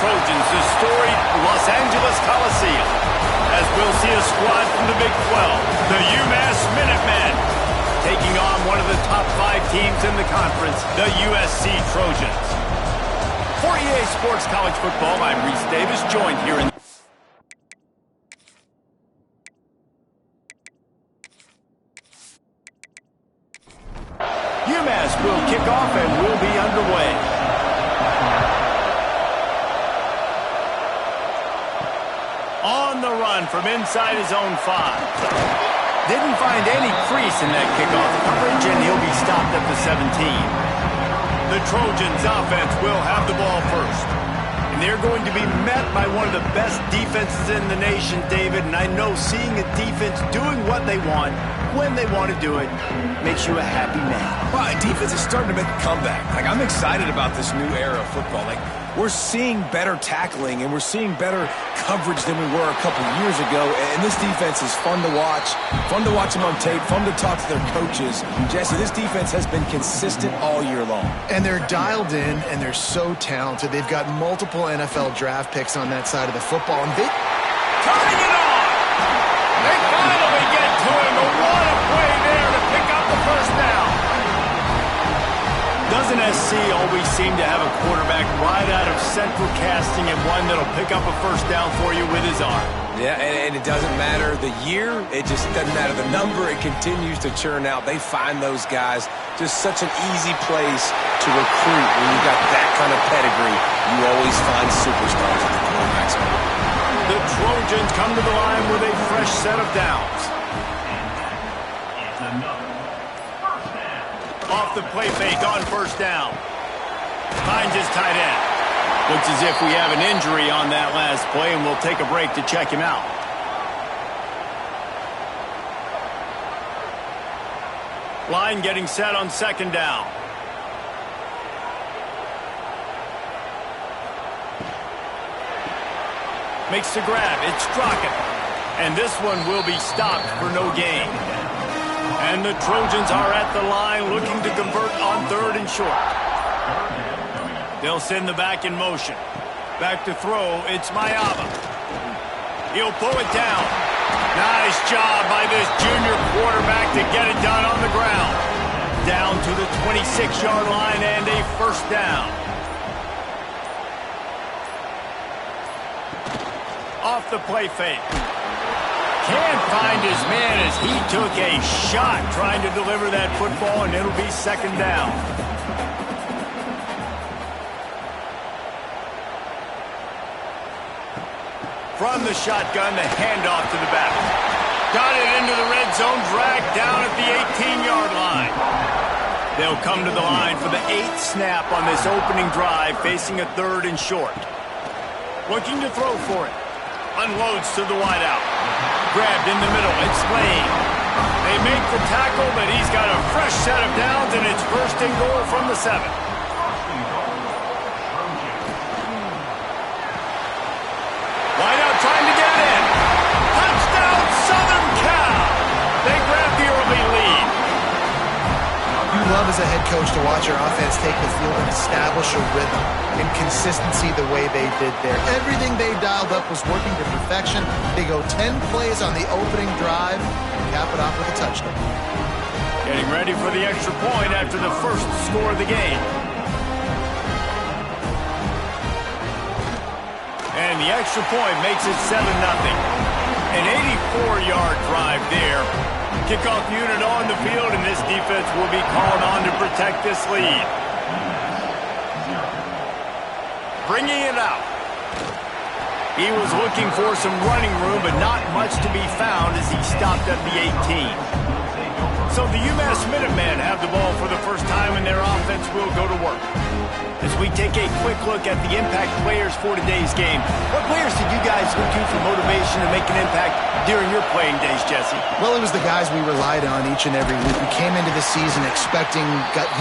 Trojans, the storied Los Angeles Coliseum, as we'll see a squad from the Big 12, the UMASS Minutemen, taking on one of the top 5 teams in the conference, the USC Trojans. For EA Sports College Football, I'm Reese Davis, joined here in UMass will kick off and will be underway. On the run from inside his own 5. Didn't find any crease in that kickoff coverage, and he'll be stopped at the 17. The Trojans offense will have the ball first. And they're going to be met by one of the best defenses in the nation, David. And I know seeing a defense doing what they want, when they want to do it, makes you a happy man. Well, defense is starting to make a comeback. I'm excited about this new era of football. We're seeing better tackling, and we're seeing better coverage than we were a couple years ago. And this defense is fun to watch them on tape, fun to talk to their coaches. Jesse, this defense has been consistent all year long. And they're dialed in, and they're so talented. They've got multiple NFL draft picks on that side of the football. And they... Turning it on! They finally get to him, but what a play there to pick up the first down. Doesn't SC always seem to have a quarterback right out of central casting and one that'll pick up a first down for you with his arm? Yeah, and it doesn't matter the year. It just doesn't matter the number. It continues to churn out. They find those guys. Just such an easy place to recruit when you've got that kind of pedigree. You always find superstars at the quarterback spot. The Trojans come to the line with a fresh set of downs. Off the play fake on first down. Finds his tight end. Looks as if we have an injury on that last play, and we'll take a break to check him out. Line getting set on second down. Makes the grab. It's Strocken. And this one will be stopped for no gain. And the Trojans are at the line looking to convert on 3rd and short. They'll send the back in motion. Back to throw, it's Mayaba. He'll pull it down. Nice job by this junior quarterback to get it done on the ground. Down to the 26-yard line and a first down. Off the play fake. Can't find his man as he took a shot trying to deliver that football, and it'll be second down. From the shotgun, the handoff to the back. Got it into the red zone, dragged down at the 18-yard line. They'll come to the line for the 8th snap on this opening drive, facing a 3rd and short. Looking to throw for it. Unloads to the wideout. Grabbed in the middle, it's Lane. They make the tackle, but he's got a fresh set of downs, and it's 1st and goal from the 7. Wideout trying to get in. Touchdown, Southern Cal. They grab the early lead. You love as a head coach to watch your offense take the field and establish a rhythm and consistency the way they did there. Everything they dialed up was working to perfection. They go 10 plays on the opening drive and cap it off with a touchdown. Getting ready for the extra point after the first score of the game. And the extra point makes it 7-0. An 84-yard drive there. Kickoff unit on the field, and this defense will be called on to protect this lead. Bringing it out. He was looking for some running room, but not much to be found as he stopped at the 18. So the UMass Minutemen have the ball for the first time, and their offense will go to work. As we take a quick look at the impact players for today's game, what players did you guys look to for motivation to make an impact during your playing days, Jesse? Well, it was the guys we relied on each and every week. We came into the season expecting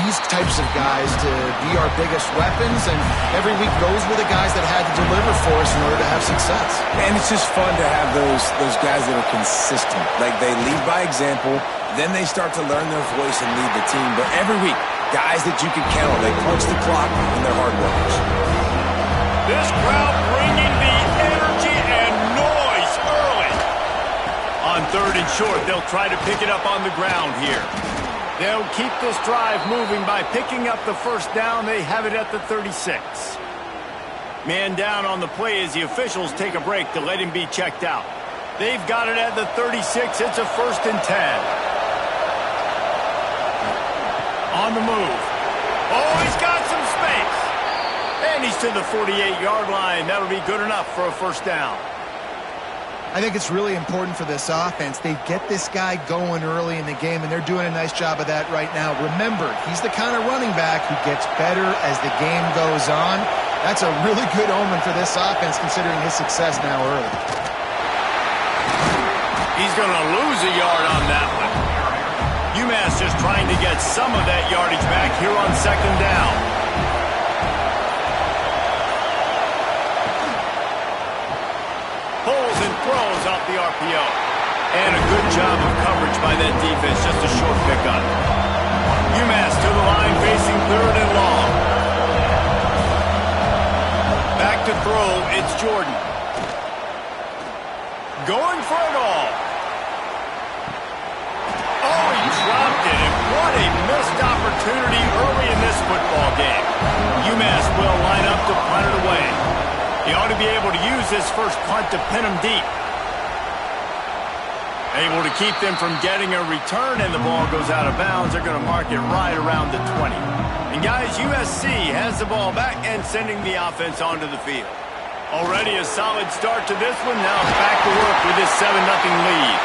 these types of guys to be our biggest weapons, and every week those were the guys that had to deliver for us in order to have success. And it's just fun to have those guys that are consistent. Like, they lead by example, then they start to learn their voice and lead the team. But every week, guys that you can count on, they punch the clock, and they're hard workers. This crowd bringing the energy and noise early. On 3rd and short, they'll try to pick it up on the ground here. They'll keep this drive moving by picking up the first down. They have it at the 36. Man down on the play as the officials take a break to let him be checked out. They've got it at the 36. It's a 1st and 10. On the move. Oh, he's got some space. And he's to the 48-yard line. That'll be good enough for a first down. I think it's really important for this offense. They get this guy going early in the game, and they're doing a nice job of that right now. Remember, he's the kind of running back who gets better as the game goes on. That's a really good omen for this offense, considering his success now early. He's going to lose a yard on that one. UMass just trying to get some of that yardage back here on 2nd down. Pulls and throws off the RPO. And a good job of coverage by that defense. Just a short pickup. UMass to the line facing 3rd and long. Back to throw, it's Jordan. Going for it all. Oh, he dropped it, and what a missed opportunity early in this football game. UMass will line up to punt it away. He ought to be able to use this first punt to pin him deep. Able to keep them from getting a return, and the ball goes out of bounds. They're going to mark it right around the 20. And guys, USC has the ball back and sending the offense onto the field. Already a solid start to this one. Now it's back to work with this 7-0 lead.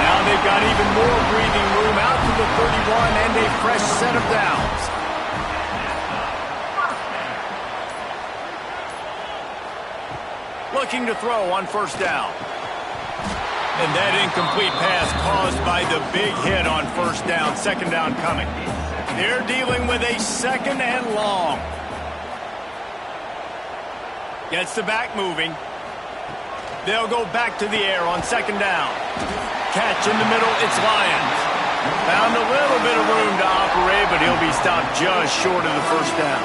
Now they've got even more breathing room out to the 31 and a fresh set of downs. Looking to throw on 1st down. And that incomplete pass caused by the big hit on 1st down. 2nd down coming. They're dealing with a 2nd and long. Gets the back moving. They'll go back to the air on 2nd down. Catch in the middle, it's Lyons. Found a little bit of room to operate, but he'll be stopped just short of the 1st down.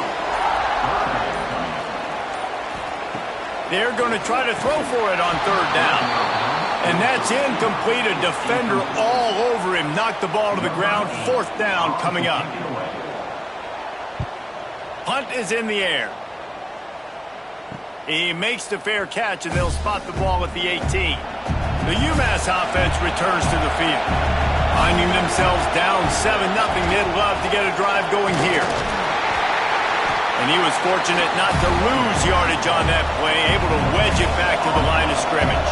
They're going to try to throw for it on 3rd down. And that's incomplete. A defender all over him. Knocked the ball to the ground. 4th down coming up. Punt is in the air. He makes the fair catch, and they'll spot the ball at the 18. The UMass offense returns to the field. Finding themselves down 7-0, they'd love to get a drive going here. And he was fortunate not to lose yardage on that play, able to wedge it back to the line of scrimmage.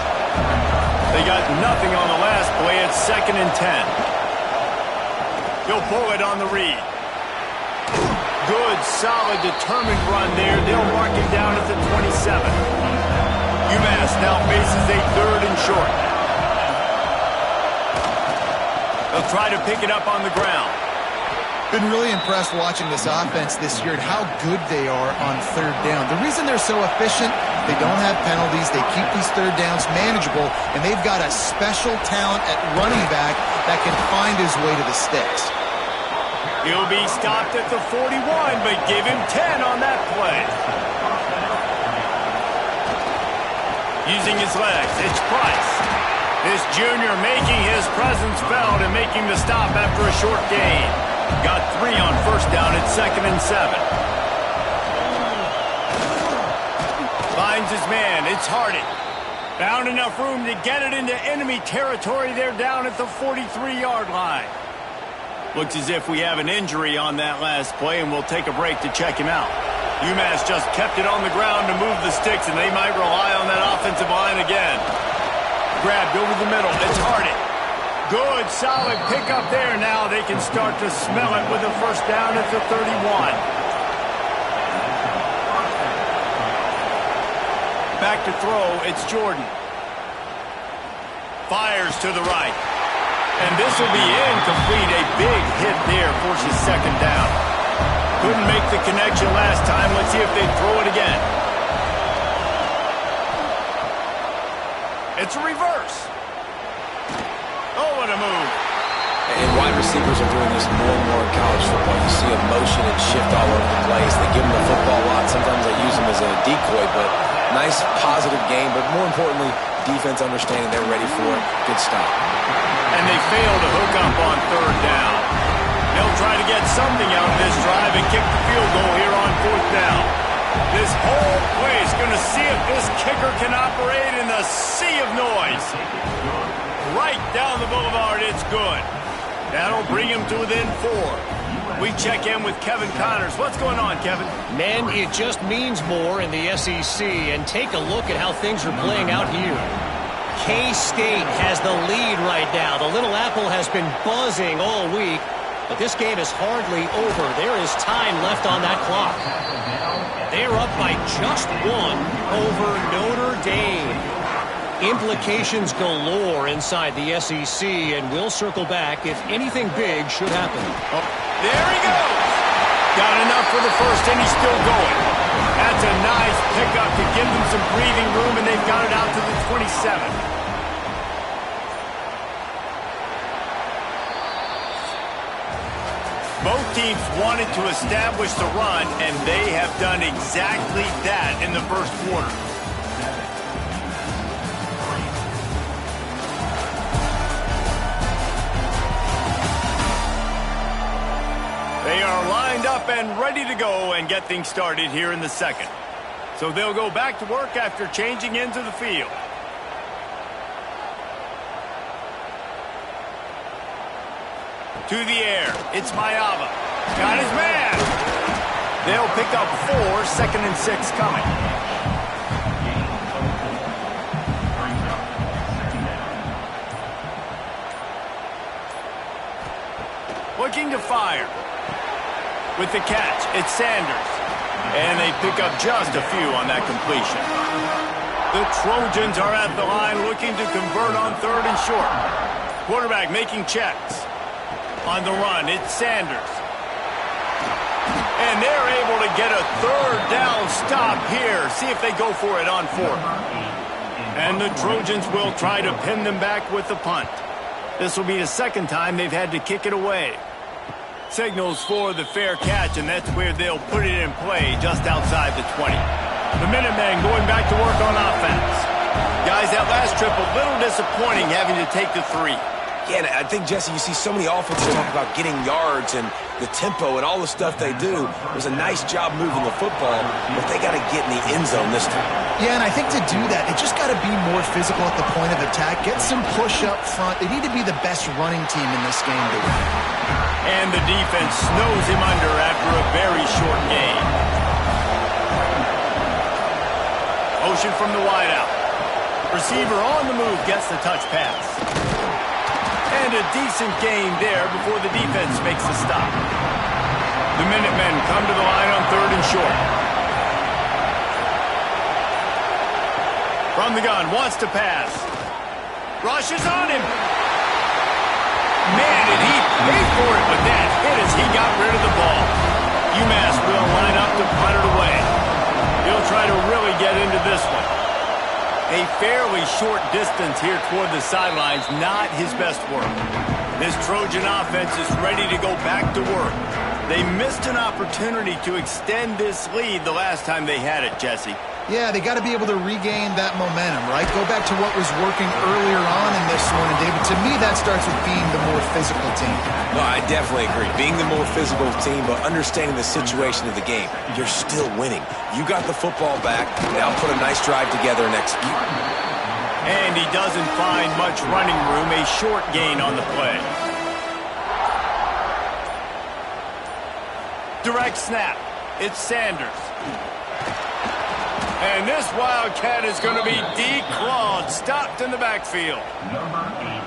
They got nothing on the last play. It's 2nd and 10. He'll pull it on the read. Good, solid, determined run there. They'll mark him down at the 27. UMass now faces a 3rd and short. They'll try to pick it up on the ground. Been really impressed watching this offense this year and how good they are on 3rd down. The reason they're so efficient, they don't have penalties, they keep these 3rd downs manageable, and they've got a special talent at running back that can find his way to the sticks. He'll be stopped at the 41, but give him 10 on that play. Using his legs, it's Price. This junior making his presence felt and making the stop after a short gain. Got 3 on 1st down at 2nd and 7. Finds his man, it's Hardy. Found enough room to get it into enemy territory. They're down at the 43-yard line. Looks as if we have an injury on that last play, and we'll take a break to check him out. UMass just kept it on the ground to move the sticks, and they might rely on that offensive line again. Grabbed over the middle. It's Hardy. Good, solid pickup there. Now they can start to smell it with a 1st down at the 31. Back to throw. It's Jordan. Fires to the right. And this will be incomplete. A big hit there forces 2nd down. Couldn't make the connection last time. Let's see if they throw it again. It's a reverse. Oh, what a move. And wide receivers are doing this more and more in college football. You see them motion and shift all over the place. They give them the football a lot. Sometimes they use them as a decoy, but nice, positive game. But more importantly, defense understanding they're ready for it. Good stop. And they fail to hook up on third down. They'll try to get something out of this drive and kick the field goal here on fourth down. This whole place going to see if this kicker can operate in the sea of noise. Right down the boulevard, it's good. That'll bring him to within 4. We check in with Kevin Connors. What's going on, Kevin? Man, it just means more in the SEC, and take a look at how things are playing out here. K-State has the lead right now. The Little Apple has been buzzing all week, but this game is hardly over. There is time left on that clock. They're up by just 1 over Notre Dame. Implications galore inside the SEC, and we'll circle back if anything big should happen. Oh, there he goes. Got enough for the first, and he's still going. That's a nice pickup to give them some breathing room, and they've got it out to the 27. Both teams wanted to establish the run, and they have done exactly that in the first quarter. They are lined up and ready to go and get things started here in the second. So they'll go back to work after changing into the field. To the air. It's Mayava. Got his man. They'll pick up 4, 2nd and 6 coming. Looking to fire. With the catch, it's Sanders. And they pick up just a few on that completion. The Trojans are at the line looking to convert on 3rd and short. Quarterback making checks. On the run, it's Sanders. And they're able to get a 3rd down stop here. See if they go for it on 4th. And the Trojans will try to pin them back with the punt. This will be the 2nd time they've had to kick it away. Signals for the fair catch, and that's where they'll put it in play just outside the 20. The Minutemen going back to work on offense. Guys, that last trip a little disappointing having to take the 3. Yeah, and I think, Jesse, you see so many offenses talk about getting yards and the tempo and all the stuff they do. It was a nice job moving the football, but they got to get in the end zone this time. Yeah, and I think to do that, it just got to be more physical at the point of attack. Get some push up front. They need to be the best running team in this game to win. And the defense snows him under after a very short gain. Motion from the wideout. Receiver on the move gets the touch pass. And a decent gain there before the defense makes the stop. The Minutemen come to the line on 3rd and short. From the gun, wants to pass. Rushes on him. Man, did he pay for it with that hit as he got rid of the ball. UMass will line up to punt it away. He'll try to really get into this one. A fairly short distance here toward the sidelines, not his best work. This Trojan offense is ready to go back to work. They missed an opportunity to extend this lead the last time they had it, Jesse. Yeah, they got to be able to regain that momentum, right? Go back to what was working earlier on in this one. And, David, to me, that starts with being the more physical team. No, I definitely agree. Being the more physical team, but understanding the situation of the game. You're still winning. You got the football back. Now put a nice drive together and execute. And he doesn't find much running room. A short gain on the play. Direct snap. It's Sanders. And this Wildcat is going to be declawed, stopped in the backfield.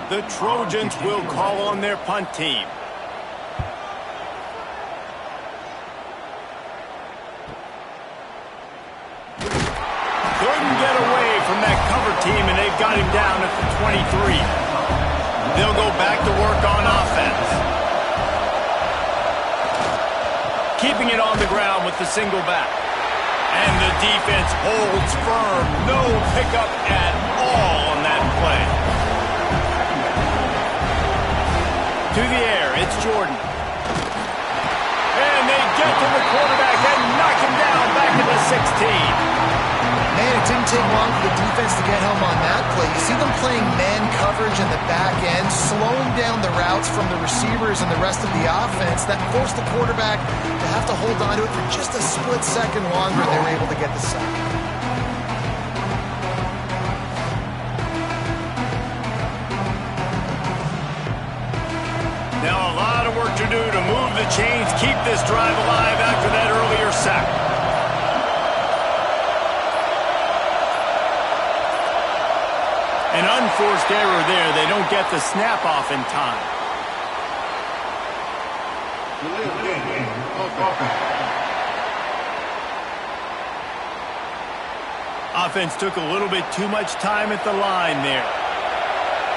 The Trojans will call on their punt team. Couldn't get away from that cover team, and they've got him down at the 23. They'll go back to work on offense. Keeping it on the ground with the single back. And the defense holds firm. No pickup at all on that play. To To the air, it's Jordan. And they get to the quarterback and knock him down back to the 16. Man, it didn't take long for the defense to get home on that play. You see them playing man coverage in the back end, slowing down the routes from the receivers and the rest of the offense. That forced the quarterback to have to hold on to it for just a split second longer. They were able to get the sack. Now a lot of work to do to move the chains, keep this drive alive after that earlier sack. An unforced error there. They don't get the snap off in time. Offense took a little bit too much time at the line there.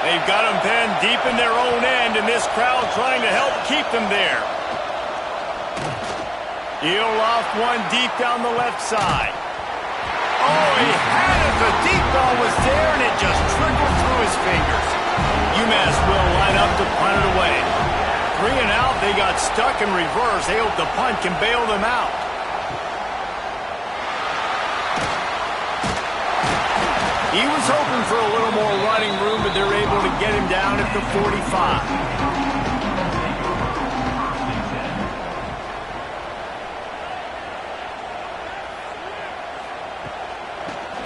They've got them pinned deep in their own end, and this crowd trying to help keep them there. He'll loft one deep down the left side. Oh, he had it. The deep ball was there, and it just trickled through his fingers. UMass will line up to punt it away. 3 and out, they got stuck in reverse. They hope the punt can bail them out. He was hoping for a little more running room, but they're able to get him down at the 45.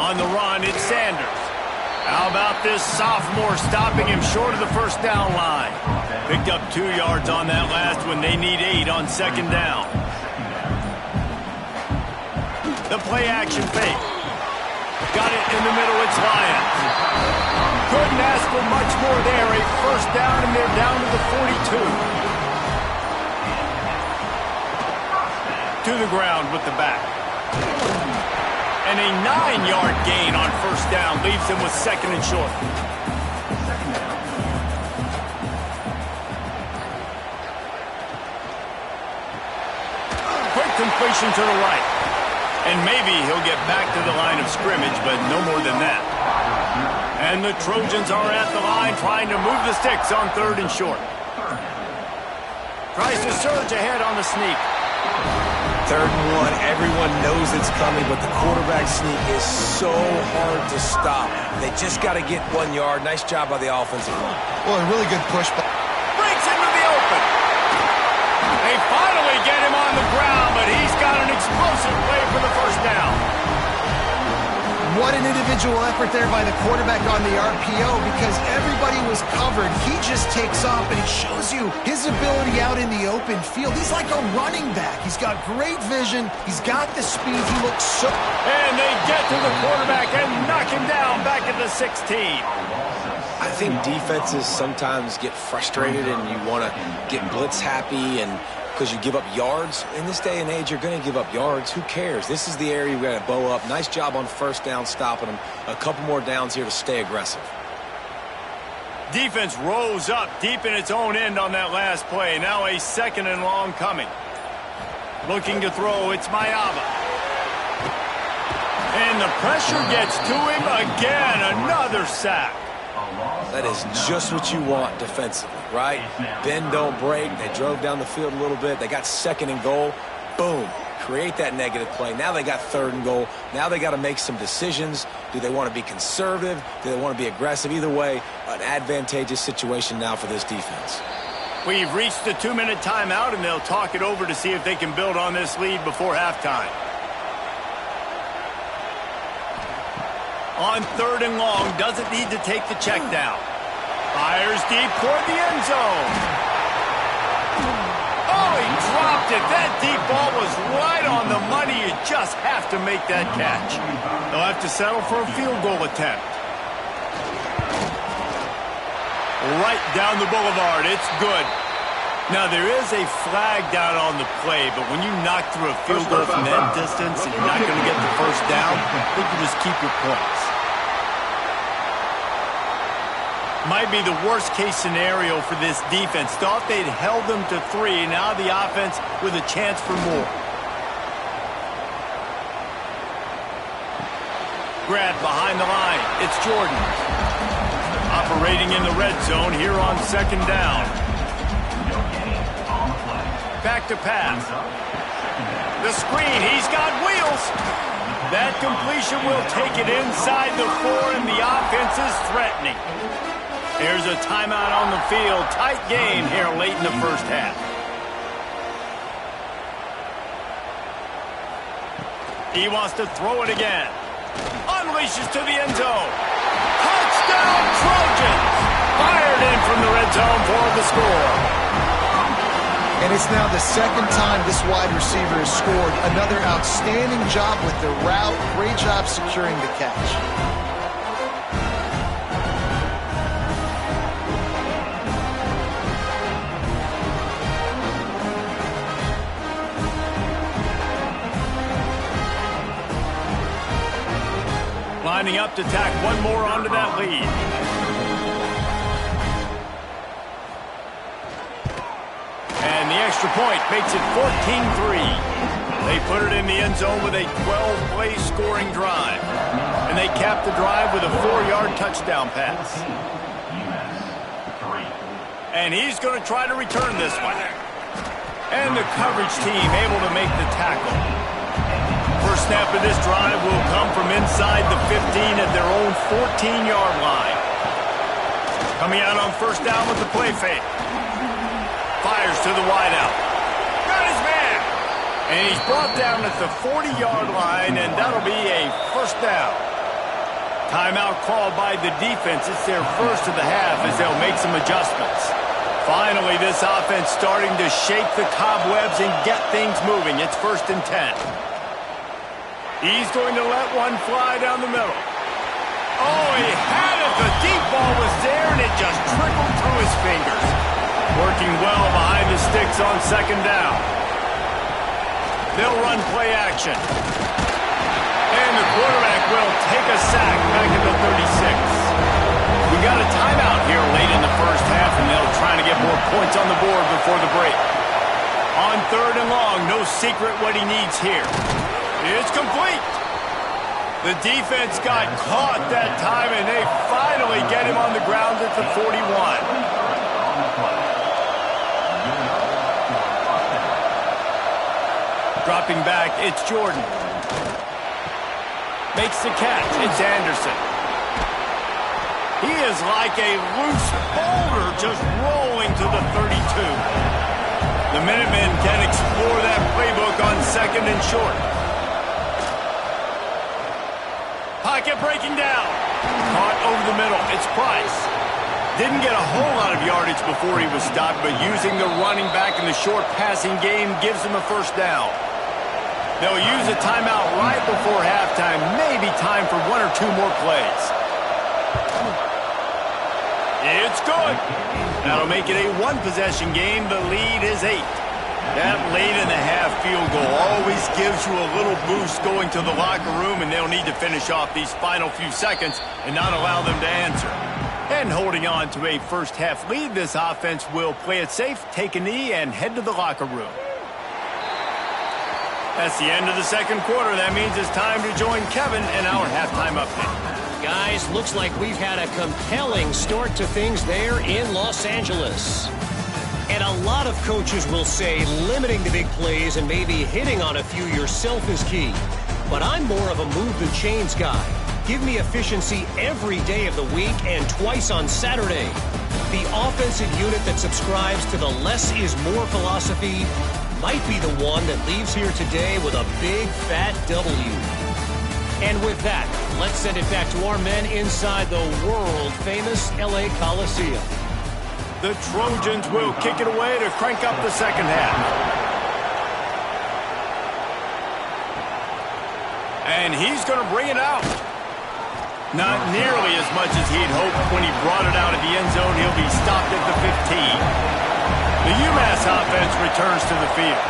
On the run, it's Sanders. How about this sophomore stopping him short of the first down line? Picked up 2 yards on that last one. They need 8 on second down. The play action fake. Got it in the middle, it's Lions. Couldn't ask for much more there. A first down, and they're down to the 42. To the ground with the back. And a 9-yard gain on first down leaves him with second and short. Quick completion to the right. And maybe he'll get back to the line of scrimmage, but no more than that. And the Trojans are at the line trying to move the sticks on 3rd and short. Tries to surge ahead on the sneak. 3rd and 1, everyone knows it's coming, but the quarterback sneak is so hard to stop. They just got to get 1 yard. Nice job by the offensive line. Well, a really good push. Breaks into the open. They finally get him on the ground, but he's got an explosive play for the first down. What an individual effort there by the quarterback on the RPO, because everybody was covered. He just takes off, and he shows you his ability out in the open field. He's like a running back. He's got great vision. He's got the speed. He looks so... And they get to the quarterback and knock him down back at the 16. I think defenses sometimes get frustrated and you want to get blitz happy, and because you give up yards. In this day and age, you're going to give up yards. Who cares? This is the area you've got to bow up. Nice job on first down, stopping them. A couple more downs here to stay aggressive. Defense rose up deep in its own end on that last play. Now a 2nd and long coming. Looking to throw, it's Mayava. And the pressure gets to him again. Another sack. That is just what you want defensively, right? Bend, don't break. They drove down the field a little bit. They got 2nd and goal. Boom. Create that negative play. Now they got 3rd and goal. Now they got to make some decisions. Do they want to be conservative? Do they want to be aggressive? Either way, an advantageous situation now for this defense. We've reached the 2-minute timeout, and they'll talk it over to see if they can build on this lead before halftime. On 3rd and long, doesn't need to take the check down. Fires deep toward the end zone. Oh, he dropped it. That deep ball was right on the money. You just have to make that catch. They'll have to settle for a field goal attempt. Right down the boulevard. It's good. Now, there is a flag down on the play, but when you knock through a field goal from that distance and you're not going to get the first down, I think you just keep your points. Might be the worst-case scenario for this defense. Thought they'd held them to 3. Now the offense with a chance for more. Grab behind the line. It's Jordan. Operating in the red zone here on 2nd down. back to pass. The screen, he's got wheels. That completion will take it inside the 4, and the offense is threatening. Here's a timeout on the field. Tight game here late in the first half. He wants to throw it again. Unleashes to the end zone. Touchdown, Trojans! Fired in from the red zone for the score. And it's now the second time this wide receiver has scored. Another outstanding job with the route. Great job securing the catch. Lining up to tack one more onto that lead. And the extra point makes it 14-3. They put it in the end zone with a 12-play scoring drive. And they cap the drive with a 4-yard touchdown pass. And he's going to try to return this one. And the coverage team able to make the tackle. First snap of this drive will come from inside the 15 at their own 14-yard line. Coming out on first down with the play fake. Fires to the wideout. Got his man. And he's brought down at the 40-yard line, and that'll be a first down. Timeout called by the defense. It's their first of the half as they'll make some adjustments. Finally, this offense starting to shake the cobwebs and get things moving. It's 1st and 10. He's going to let one fly down the middle. Oh, he had it. The deep ball was there, and it just trickled through his fingers. Working well behind the sticks on second down. They'll run play action. And the quarterback will take a sack back at the 36. We got a timeout here late in the first half, and they'll try to get more points on the board before the break. On 3rd and long, no secret what he needs here. It's complete. The defense got caught that time, and they finally get him on the ground at the 41. Dropping back, it's Jordan. Makes the catch, it's Anderson. He is like a loose boulder just rolling to the 32. The Minutemen can explore that playbook on 2nd and short. Pocket breaking down. Caught over the middle. It's Price. Didn't get a whole lot of yardage before he was stopped, but using the running back in the short passing game gives him a first down. They'll use a timeout right before halftime. Maybe time for 1 or 2 more plays. It's good. That'll make it a 1-possession game. The lead is 8. That late-in-the-half field goal always gives you a little boost going to the locker room, and they'll need to finish off these final few seconds and not allow them to answer. And holding on to a first-half lead, this offense will play it safe, take a knee, and head to the locker room. That's the end of the second quarter. That means it's time to join Kevin in our halftime update. Guys, looks like we've had a compelling start to things there in Los Angeles. And a lot of coaches will say limiting the big plays and maybe hitting on a few yourself is key. But I'm more of a move the chains guy. Give me efficiency every day of the week and twice on Saturday. The offensive unit that subscribes to the less is more philosophy might be the one that leaves here today with a big fat W. And with that, let's send it back to our men inside the world-famous LA Coliseum. The Trojans will kick it away to crank up the second half. And he's going to bring it out. Not nearly as much as he'd hoped when he brought it out of the end zone. He'll be stopped at the 15. The UMASS offense returns to the field.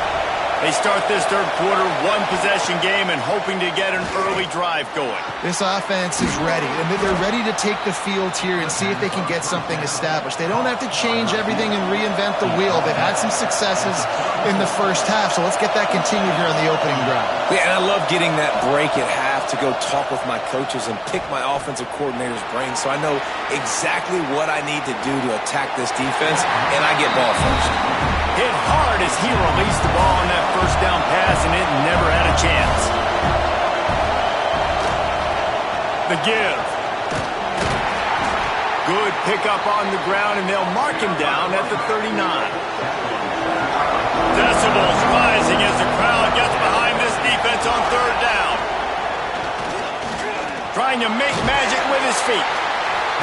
They start this third quarter, 1-possession game, and hoping to get an early drive going. This offense is ready, and they're ready to take the field here and see if they can get something established. They don't have to change everything and reinvent the wheel. They've had some successes in the first half, so let's get that continued here on the opening drive. Yeah, and I love getting that break at half enough to go talk with my coaches and pick my offensive coordinator's brain, so I know exactly what I need to do to attack this defense, and I get ball first. Hit hard as he released the ball on that first down pass, and it never had a chance. The give. Good pickup on the ground, and they'll mark him down at the 39. Decibels rising as the crowd gets behind this defense on third down. Trying to make magic with his feet.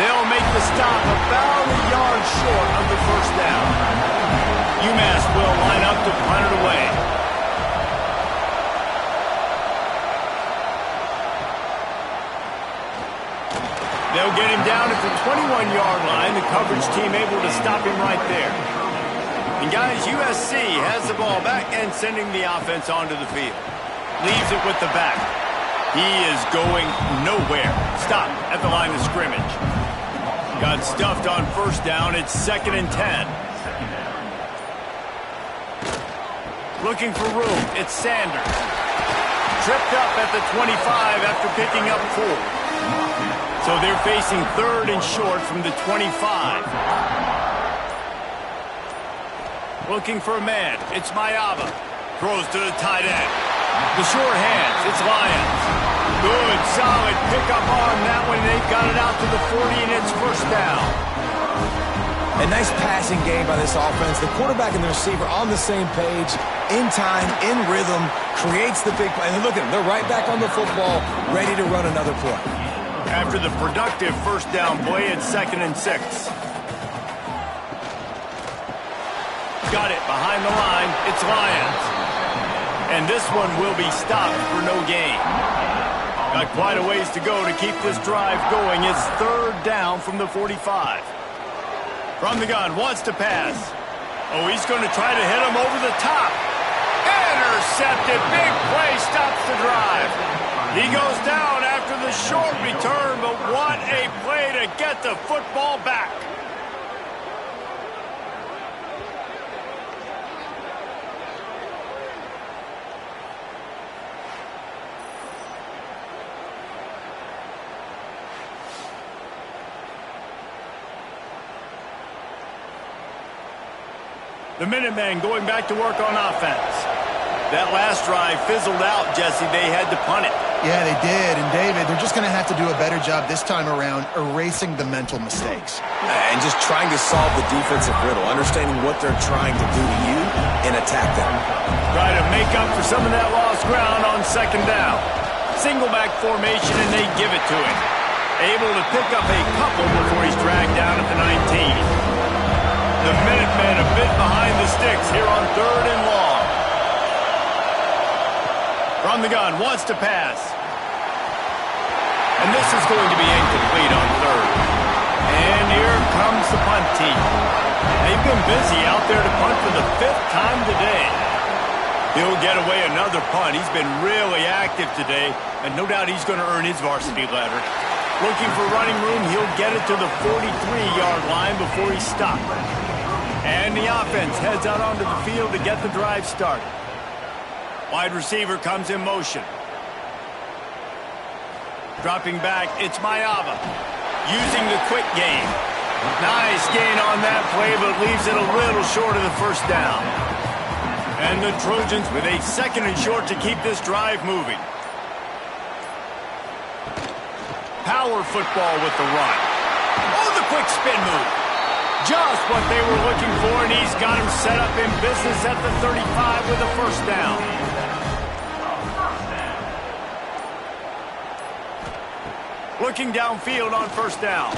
They'll make the stop about a yard short of the first down. UMass will line up to punt it away. They'll get him down at the 21-yard line. The coverage team able to stop him right there. And guys, USC has the ball back and sending the offense onto the field. Leaves it with the back. He is going nowhere. Stop at the line of scrimmage. Got stuffed on first down. It's 2nd and 10. Looking for room. It's Sanders. Tripped up at the 25 after picking up 4. So they're facing 3rd and short from the 25. Looking for a man. It's Mayava. Throws to the tight end. The short hands. It's Lyons. Good, solid pickup on that one. They've got it out to the 40, and it's first down. A nice passing game by this offense. The quarterback and the receiver on the same page, in time, in rhythm, creates the big play. And look at them. They're right back on the football, ready to run another play. After the productive first down play, it's 2nd and 6. Got it behind the line. It's Lyons. And this one will be stopped for no gain. Got quite a ways to go to keep this drive going. It's 3rd down from the 45. From the gun, wants to pass. Oh, he's going to try to hit him over the top. Intercepted. Big play stops the drive. He goes down after the short return, but what a play to get the football back. The Minutemen going back to work on offense. That last drive fizzled out, Jesse. They had to punt it. Yeah, they did. And, David, they're just going to have to do a better job this time around erasing the mental mistakes. And just trying to solve the defensive riddle, understanding what they're trying to do to you and attack them. Try to make up for some of that lost ground on 2nd down. Single back formation, and they give it to him. Able to pick up a couple before he's dragged down at the 19. The Minutemen a bit behind the sticks here on 3rd and long. From the gun, wants to pass. And this is going to be incomplete on 3rd. And here comes the punt team. They've been busy out there to punt for the 5th time today. He'll get away another punt. He's been really active today, and no doubt he's going to earn his varsity letter. Looking for running room, he'll get it to the 43-yard line before he's stopped. And the offense heads out onto the field to get the drive started. Wide receiver comes in motion. Dropping back, it's Mayava. Using the quick game. Nice gain on that play, but leaves it a little short of the first down. And the Trojans with a 2nd and short to keep this drive moving. Power football with the run. Oh, the quick spin move. Just what they were looking for, and he's got him set up in business at the 35 with a first down. Looking downfield on first down.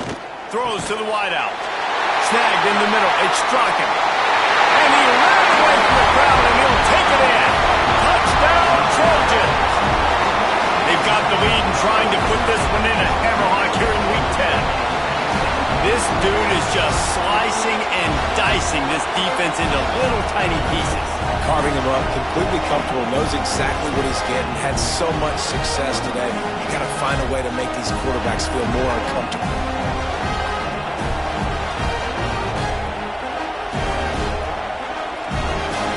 Throws to the wideout. Snagged in the middle. It's Strachan. And he ran away from the crowd, and he'll take it in. Touchdown, Trojans. They've got the lead and trying to put this one in a hammerlock here in Week 10. This dude is just slicing and dicing this defense into little tiny pieces. Carving him up, completely comfortable, knows exactly what he's getting, had so much success today. You got to find a way to make these quarterbacks feel more uncomfortable.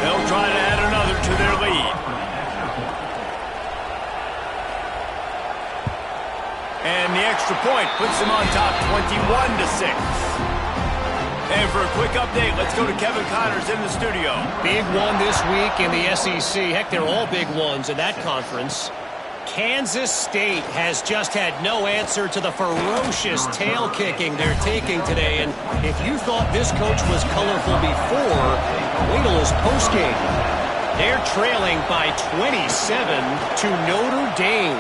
They'll try to add another to their lead. extra point puts them on top 21-6. And for a quick update, let's go to Kevin Connors in the studio. Big one this week in the SEC. Heck, they're all big ones in that conference. Kansas State has just had no answer to the ferocious tail kicking they're taking today. And if you thought this coach was colorful before, wait till his postgame. They're trailing by 27 to Notre Dame.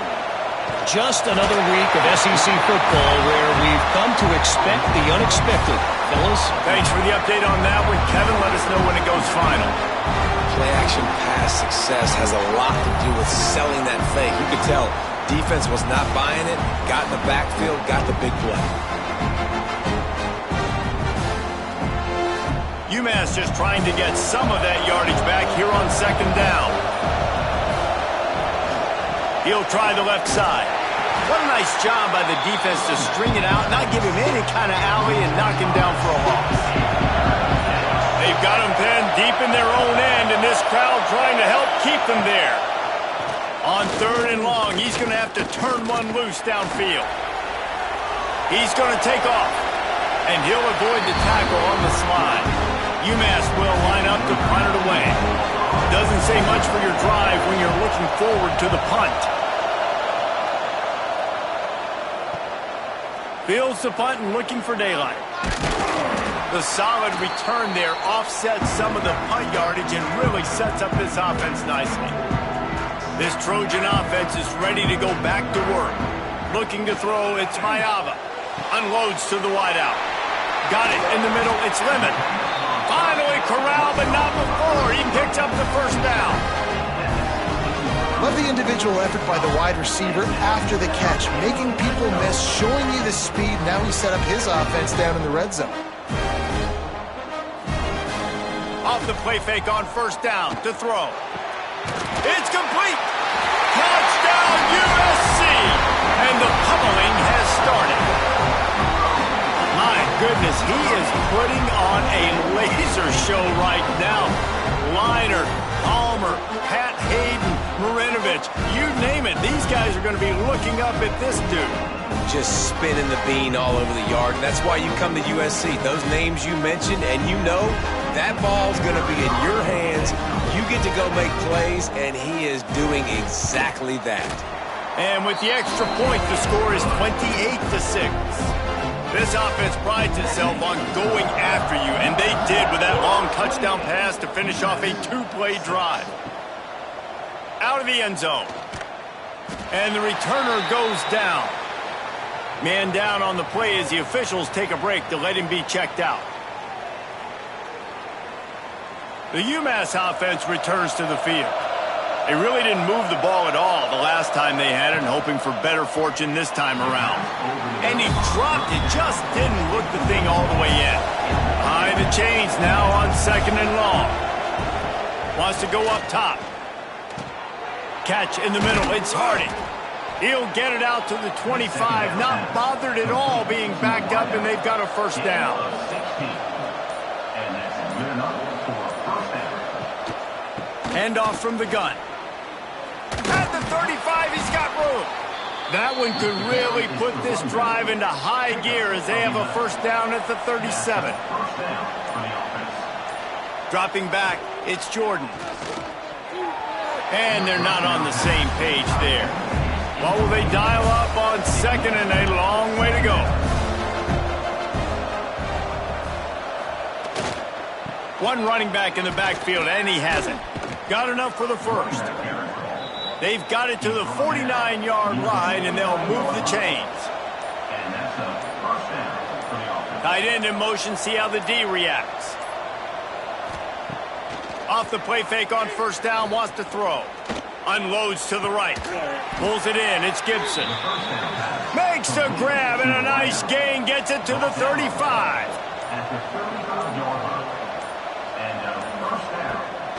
Just another week of SEC football where we've come to expect the unexpected. Fellas? Thanks for the update on that one. Kevin, let us know when it goes final. Play-action pass success has a lot to do with selling that fake. You could tell defense was not buying it, got in the backfield, got the big play. UMass just trying to get some of that yardage back here on second down. He'll try the left side. What a nice job by the defense to string it out, not give him any kind of alley, and knock him down for a loss. They've got him pinned deep in their own end, and this crowd trying to help keep them there. On 3rd and long, he's going to have to turn one loose downfield. He's going to take off, and he'll avoid the tackle on the slide. UMass will line up to punt it away. Doesn't say much for your drive when you're looking forward to the punt. Fields the punt and looking for daylight. The solid return there offsets some of the punt yardage and really sets up this offense nicely. This Trojan offense is ready to go back to work. Looking to throw, it's Mayava. Unloads to the wideout. Got it in the middle, it's Lemon. Finally corralled, but not before. He picks up the first down. Love the individual effort by the wide receiver after the catch, making people miss, showing you the speed. Now he set up his offense down in the red zone. Off the play fake on first down to throw. It's complete. Touchdown USC. And the pummeling has started. My goodness, he is putting on a laser show right now. Liner, Palmer, Pat Hayden, Marinovich, you name it. These guys are going to be looking up at this dude. Just spinning the bean all over the yard. And that's why you come to USC. Those names you mentioned, and you know that ball's going to be in your hands. You get to go make plays, and he is doing exactly that. And with the extra point, the score is 28-6. This offense prides itself on going after you, and they did with that long touchdown pass to finish off a two-play drive. Out of the end zone. And the returner goes down. Man down on the play as the officials take a break to let him be checked out. The UMass offense returns to the field. They really didn't move the ball at all the last time they had it, and hoping for better fortune this time around. And he dropped it, just didn't look the thing all the way in. Behind the chains now on 2nd and long. Wants to go up top. Catch in the middle, it's Hardy. He'll get it out to the 25, not bothered at all being backed up, and they've got a first down. Handoff from the gun. At the 35, he's got room. That one could really put this drive into high gear as they have a first down at the 37. Dropping back, it's Jordan. And they're not on the same page there. What will they dial up on 2nd and a long way to go? One running back in the backfield, and he hasn't. Got enough for the first. They've got it to the 49-yard line, and they'll move the chains. Tight end in motion, see how the D reacts. Off the play fake on first down, wants to throw. Unloads to the right. Pulls it in, it's Gibson. Makes the grab, and a nice gain, gets it to the 35.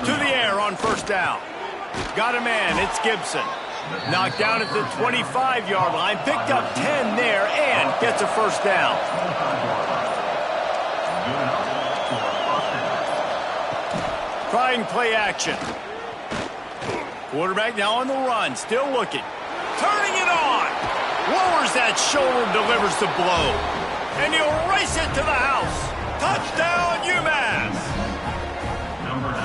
To the air on first down. Got a man, it's Gibson. Knocked down at the 25-yard line, picked up 10 there, and gets a first down. Trying play action. Quarterback now on the run, still looking. Turning it on. Lowers that shoulder, delivers the blow. And he'll race it to the house. Touchdown, UMASS.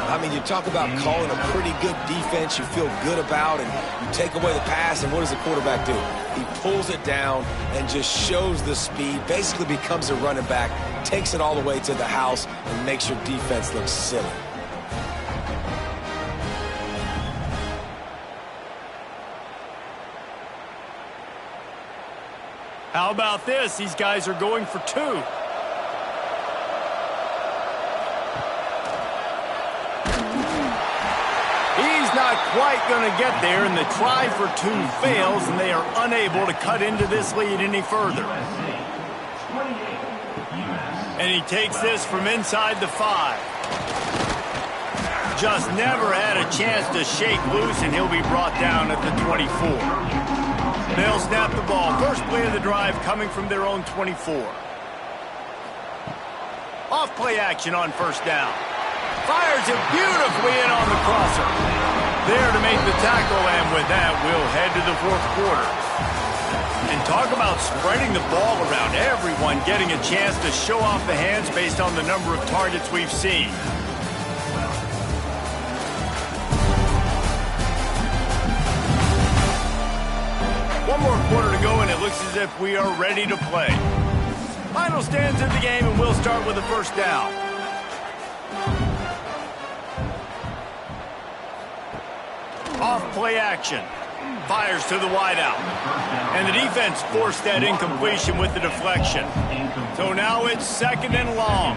I mean, you talk about calling a pretty good defense you feel good about, and you take away the pass, and what does the quarterback do? He pulls it down and just shows the speed, basically becomes a running back, takes it all the way to the house, and makes your defense look silly. How about this? These guys are going for two. He's not quite going to get there, and the try for two fails, and they are unable to cut into this lead any further. And he takes this from inside the 5. Just never had a chance to shake loose, and he'll be brought down at the 24. They'll snap the ball. First play of the drive coming from their own 24. Off play action on first down. Fires it beautifully in on the crosser. There to make the tackle, and with that, we'll head to the fourth quarter. And talk about spreading the ball around. Everyone getting a chance to show off the hands based on the number of targets we've seen. One more quarter to go, and it looks as if we are ready to play. Final stands of the game, and we'll start with a first down. Off play action. Fires to the wideout. And the defense forced that incompletion with the deflection. So now it's second and long.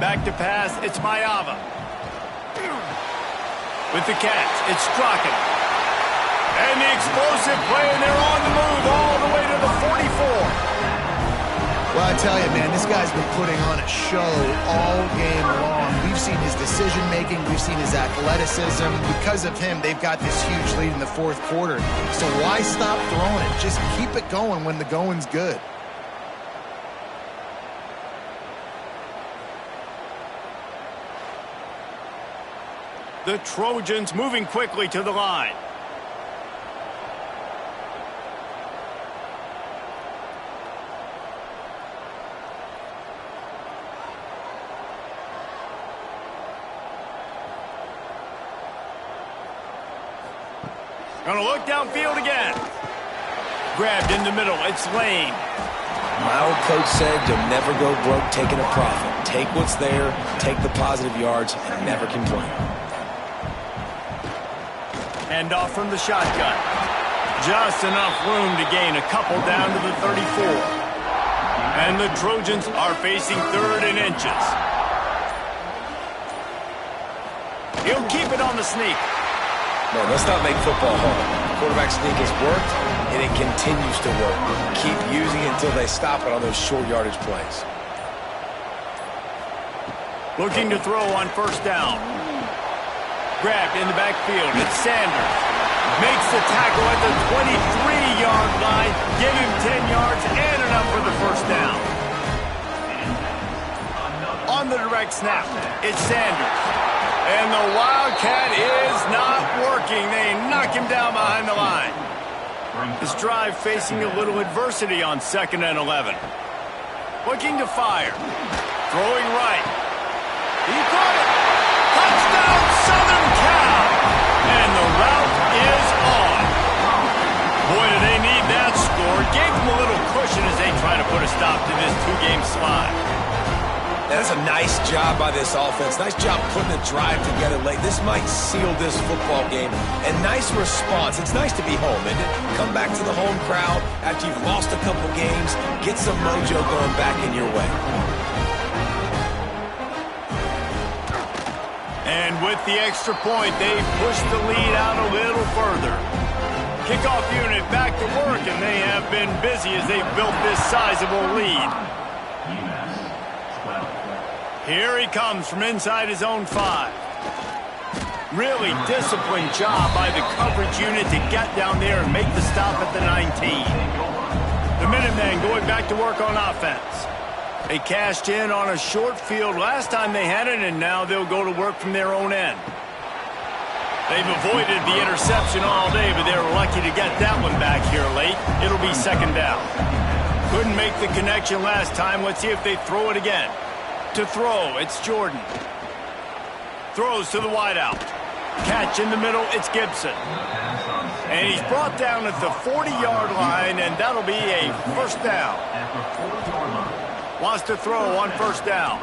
Back to pass, it's Mayava. With the catch, it's Strachan. And the explosive play, and they're on the move all the way to the 44. Well, I tell you, man, this guy's been putting on a show all game long. We've seen his decision-making. We've seen his athleticism. Because of him, they've got this huge lead in the fourth quarter. So why stop throwing it? Just keep it going when the going's good. The Trojans moving quickly to the line. Gonna look downfield again. Grabbed in the middle. It's Lane. My old coach said you'll never go broke taking a profit. Take what's there, take the positive yards, and never complain. Hand off from the shotgun. Just enough room to gain a couple down to the 34. And the Trojans are facing third and inches. He'll keep it on the sneak. No, let's not make football hard. Quarterback sneak has worked, and it continues to work. Keep using it until they stop it on those short yardage plays. Looking to throw on first down. Grabbed in the backfield. It's Sanders. Makes the tackle at the 23-yard line. Give him 10 yards and enough for the first down. On the direct snap, it's Sanders. And the Wildcat is not working. They knock him down behind the line. This drive facing a little adversity on 2nd and 11. Looking to fire. Throwing right. He caught it. Touchdown, Southern Cal. And the route is on. Boy, do they need that score. Gave them a little cushion as they try to put a stop to this two-game slide. That's a nice job by this offense. Nice job putting a drive together late. This might seal this football game. And nice response. It's nice to be home, isn't it? Come back to the home crowd after you've lost a couple games. Get some mojo going back in your way. And with the extra point, they push the lead out a little further. Kickoff unit back to work, and they have been busy as they've built this sizable lead. Here he comes from inside his own 5. Really disciplined job by the coverage unit to get down there and make the stop at the 19. The Minutemen going back to work on offense. They cashed in on a short field last time they had it, and now they'll go to work from their own end. They've avoided the interception all day, but they're lucky to get that one back here late. It'll be second down. Couldn't make the connection last time. Let's see if they throw it again. To throw, it's Jordan. Throws to the wideout. Catch in the middle, it's Gibson. And he's brought down at the 40-yard line, and that'll be a first down. Wants to throw on first down.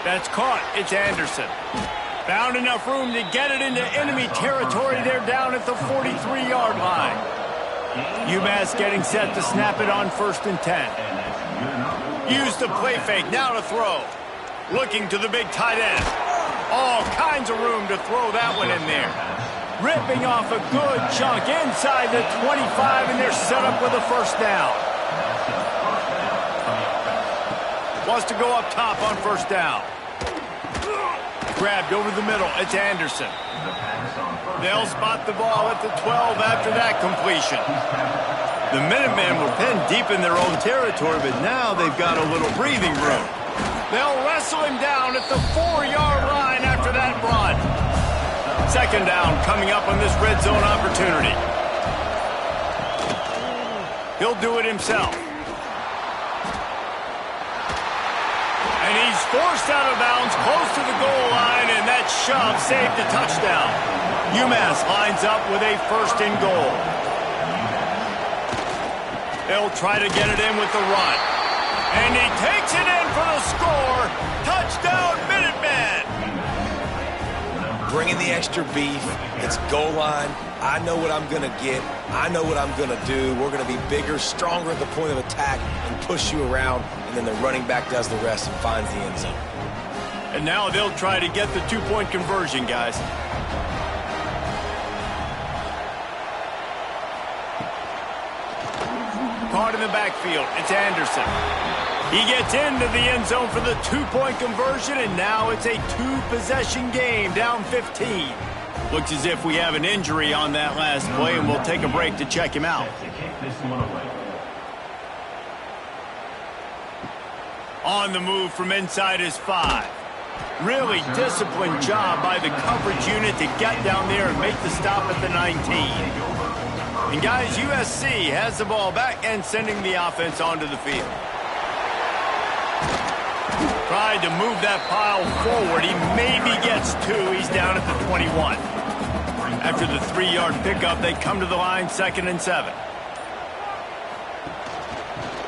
That's caught. It's Anderson. Found enough room to get it into enemy territory. They're down at the 43-yard line. UMass getting set to snap it on 1st and 10. Use the play fake. Now to throw. Looking to the big tight end. All kinds of room to throw that one in there. Ripping off a good chunk inside the 25, and they're set up with a first down. Wants to go up top on first down. Grabbed over the middle. It's Anderson. They'll spot the ball at the 12 after that completion. The Minutemen were pinned deep in their own territory, but now they've got a little breathing room. They'll wrestle him down at the 4-yard line after that run. Second down coming up on this red zone opportunity. He'll do it himself. And he's forced out of bounds close to the goal line, and that shove saved a touchdown. UMass lines up with a 1st and goal. They'll try to get it in with the run. And he takes it in for the score. Touchdown, Minutemen! Bringing the extra beef. It's goal line. I know what I'm going to get. I know what I'm going to do. We're going to be bigger, stronger at the point of attack and push you around, and then the running back does the rest and finds the end zone. And now they'll try to get the 2-point conversion, guys. Caught in the backfield. It's Anderson. He gets into the end zone for the 2-point conversion, and now it's a 2-possession game, down 15. Looks as if we have an injury on that last play, and we'll take a break to check him out. On the move from inside his 5. Really disciplined job by the coverage unit to get down there and make the stop at the 19. And guys, USC has the ball back and sending the offense onto the field. Tried to move that pile forward. He maybe gets 2. He's down at the 21. After the 3-yard pickup, they come to the line 2nd and 7.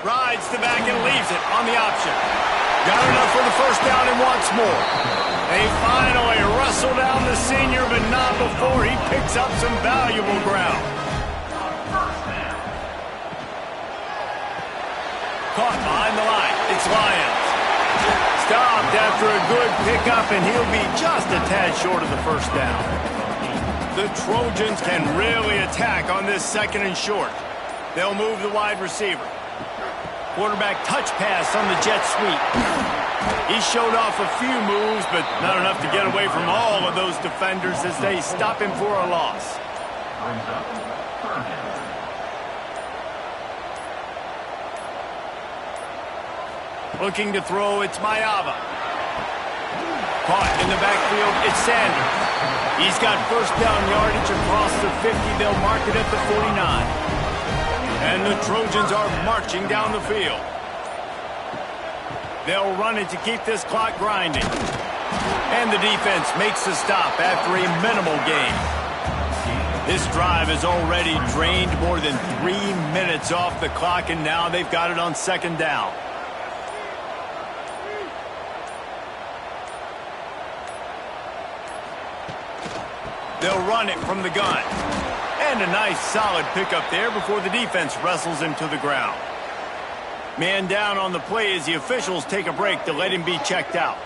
Rides the back and leaves it on the option. Got enough for the first down and wants more. They finally wrestle down the senior, but not before he picks up some valuable ground. Caught behind the line. It's Lyons. Stopped after a good pickup, and he'll be just a tad short of the first down. The Trojans can really attack on this 2nd and short. They'll move the wide receiver. Quarterback touch pass on the jet sweep. He showed off a few moves, but not enough to get away from all of those defenders as they stop him for a loss. Looking to throw, it's Mayava. Caught in the backfield, it's Sanders. He's got first down yardage across the 50. They'll mark it at the 49. And the Trojans are marching down the field. They'll run it to keep this clock grinding. And the defense makes the stop after a minimal gain. This drive has already drained more than 3 minutes off the clock, and now they've got it on 2nd down. They'll run it from the gun. And a nice solid pickup there before the defense wrestles him to the ground. Man down on the play as the officials take a break to let him be checked out.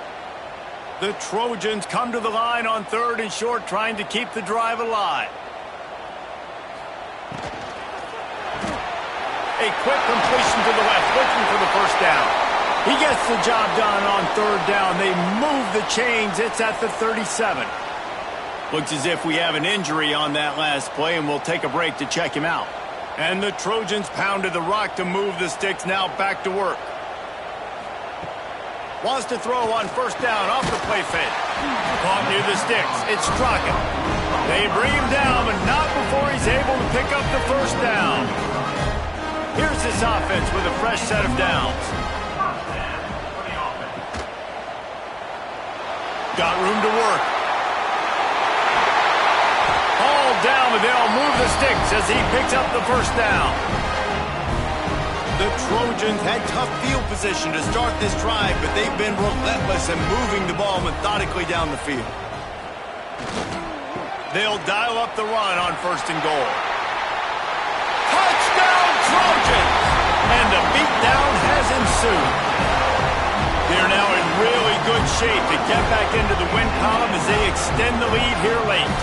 The Trojans come to the line on 3rd and short, trying to keep the drive alive. A quick completion to the left, looking for the first down. He gets the job done on 3rd down. They move the chains. It's at the 37. Looks as if we have an injury on that last play, and we'll take a break to check him out. And the Trojans pounded the rock to move the sticks, now back to work. Wants to throw on first down off the play fake. Caught near the sticks. It's Strockett. They bring him down, but not before he's able to pick up the first down. Here's this offense with a fresh set of downs. Got room to work. Hauled down, but they'll move the sticks as he picks up the first down. The Trojans had tough field position to start this drive, but they've been relentless in moving the ball methodically down the field. They'll dial up the run on first and goal. Touchdown, Trojans! And the beatdown has ensued. They're now in really good shape to get back into the win column as they extend the lead here late.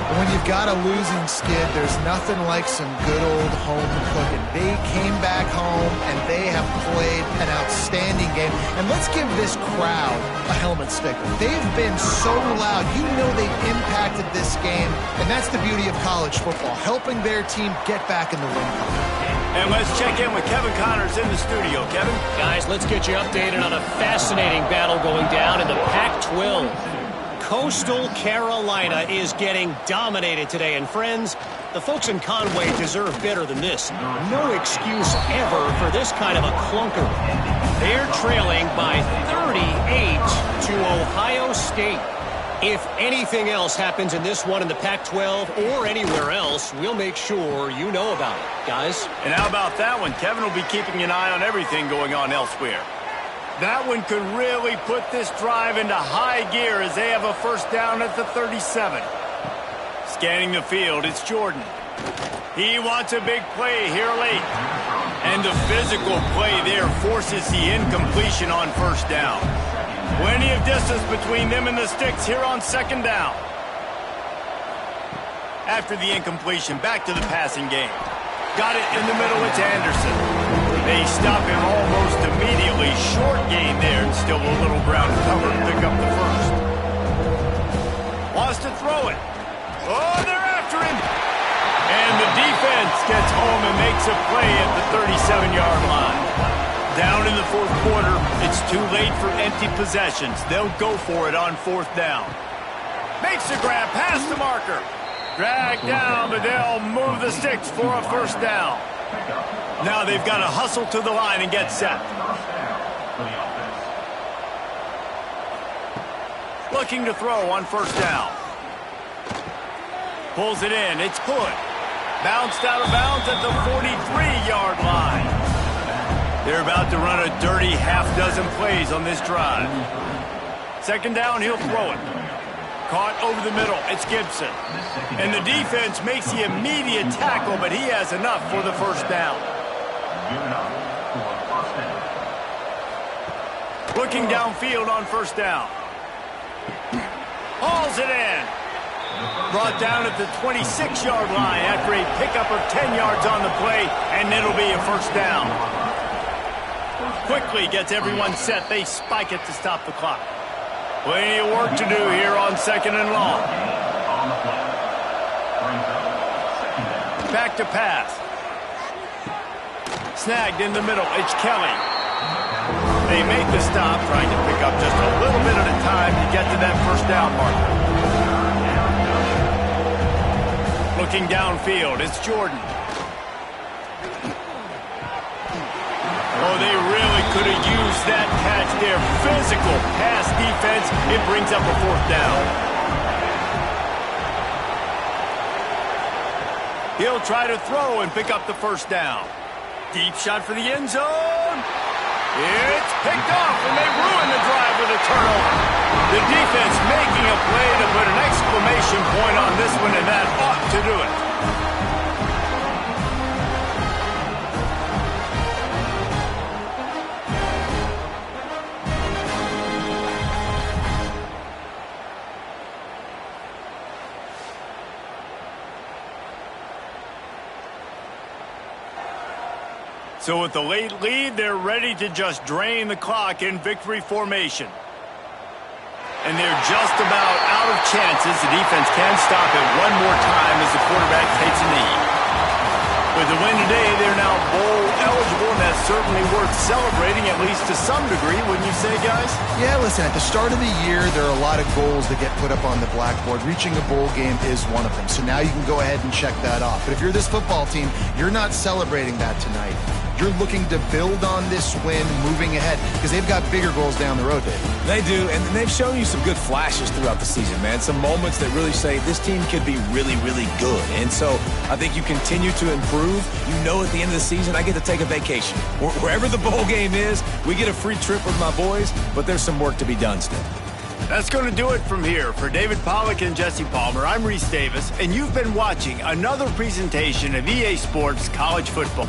When you've got a losing skid, there's nothing like some good old home cooking. They came back home, and they have played an outstanding game. And let's give this crowd a helmet sticker. They've been so loud. You know they've impacted this game, and that's the beauty of college football, helping their team get back in the win column. And let's check in with Kevin Connors in the studio. Kevin? Guys, let's get you updated on a fascinating battle going down in the Pac-12. Coastal Carolina is getting dominated today. And friends, the folks in Conway deserve better than this. No excuse ever for this kind of a clunker. They're trailing by 38 to Ohio State. If anything else happens in this one in the Pac-12 or anywhere else, we'll make sure you know about it, guys. And how about that one? Kevin will be keeping an eye on everything going on elsewhere. That one could really put this drive into high gear as they have a first down at the 37. Scanning the field, it's Jordan. He wants a big play here late. And the physical play there forces the incompletion on first down. Plenty of distance between them and the sticks here on second down. After the incompletion, back to the passing game. Got it in the middle, it's Anderson. They stop him almost immediately. Short gain there, and still a little ground to cover to pick up the first. Wants to throw it. Oh, they're after him. And the defense gets home and makes a play at the 37-yard line. Down in the fourth quarter, it's too late for empty possessions. They'll go for it on fourth down. Makes the grab past the marker. Dragged down, but they'll move the sticks for a first down. Now they've got to hustle to the line and get set. Looking to throw on first down. Pulls it in. It's Hood. Bounced out of bounds at the 43-yard line. They're about to run a dirty half-dozen plays on this drive. Second down, he'll throw it. Caught over the middle. It's Gibson. And the defense makes the immediate tackle, but he has enough for the first down. Looking downfield on first down. Hauls it in. Brought down at the 26-yard line after a pickup of 10 yards on the play, and it'll be a first down. Quickly gets everyone set. They spike it to stop the clock. Plenty of work to do here on second and long. Back to pass. Snagged in the middle. It's Kelly. They make the stop, trying to pick up just a little bit at a time to get to that first down marker. Looking downfield, it's Jordan. Oh, they really could have used that catch there. Physical pass defense. It brings up a fourth down. He'll try to throw and pick up the first down. Deep shot for the end zone. It's picked off, and they ruin the drive with a turnover. The defense making a play to put an exclamation point on this one, and that ought to do it. So with the late lead, they're ready to just drain the clock in victory formation. And they're just about out of chances. The defense can stop it one more time as the quarterback takes a knee. With the win today, they're now bowl eligible, and that's certainly worth celebrating, at least to some degree, wouldn't you say, guys? Yeah, listen, at the start of the year, there are a lot of goals that get put up on the blackboard. Reaching a bowl game is one of them. So now you can go ahead and check that off. But if you're this football team, you're not celebrating that tonight. You're looking to build on this win moving ahead because they've got bigger goals down the road, Dave. They do, and they've shown you some good flashes throughout the season, man. Some moments that really say this team could be really, really good. And so I think you continue to improve. You know at the end of the season, I get to take a vacation. Wherever the bowl game is, we get a free trip with my boys, but there's some work to be done still. That's going to do it from here. For David Pollack and Jesse Palmer, I'm Reese Davis, and you've been watching another presentation of EA Sports College Football.